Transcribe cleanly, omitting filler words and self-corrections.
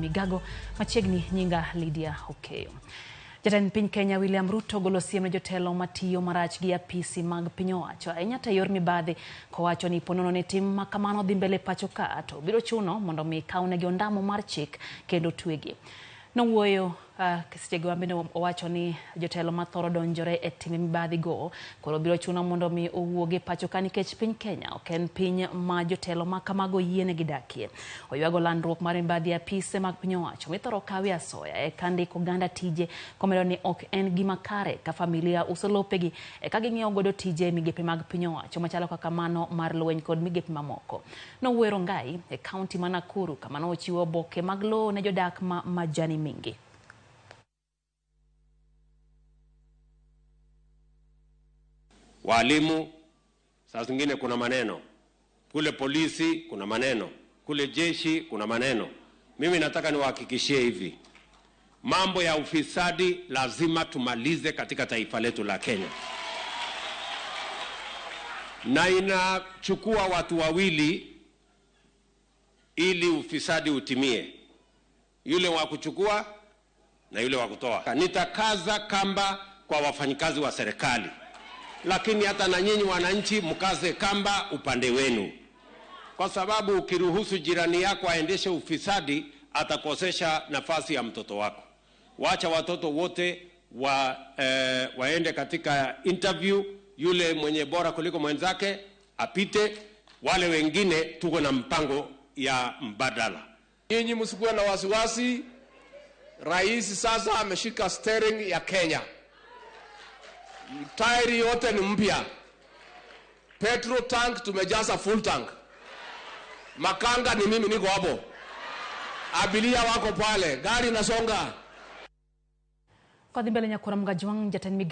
Migago machiegni nyinga Lydia Okeyo. Jatend piny Kenya William Ruto golo siem ne jotelo matiyo marach gi apisi mag piny owacho ahinya to yor mibadhi kowacho ni ponono ne tim makamano dhi mbele pacho ka to biro chuno mondo mi kawnegi ondamo mar chik kendo twegi. Nowuoyo seche wambene owacho ni jotelo mathoro donjore e time mibadhi go koro biro chuno mondo mi owuoge pacho ka nikech piny Kenya ok en piny ma jotelo makamago yiene gidakie. Oywago landruok mar mibadhi apise mag piny owacho mithoro kawi asoya e kandiko oganda tije komedo ni ok en gima kare ka familia uso lopegi ka ging'iewo godo tije migepe mag piny owacho machalo kaka mano mar lweny kod migepe mamoko. Nowuoro Ngai e kaunti ma Nakuru kama nochiwo oboke mag lowo ne jodak ma majani mingi. Walimu saa zingine kuna maneno, kule polisi kuna maneno, kule jeshi kuna maneno. Mimi nataka niwahakikishie hivi, mambo ya ufisadi lazima tumalize katika taifa letu la Kenya. Na inachukua watu wawili ili ufisadi utimie, yule wa kuchukua na yule wa kutoa. Nitakaza kamba kwa wafanyikazi wa serikali, lakini hata na nyinyi wananchi mkaze kamba upande wenu, kwa sababu ukiruhusu jirani yako aendeshe ufisadi atakosesha nafasi ya mtoto wako. Wacha watoto wote waende katika interview, yule mwenye bora kuliko mwenzake apite, wale wengine tuko na mpango ya mbadala. Nyinyi msikuwe na wasiwasi, rais sasa ameshika steering ya Kenya. Tairi yote ni mpya. Petrol tank tumejaza full tank. Makanga ni mimi niko hapo. Abiria wako pale, gari nasonga. Kwa dhimbele nyakura Mgajwang jatend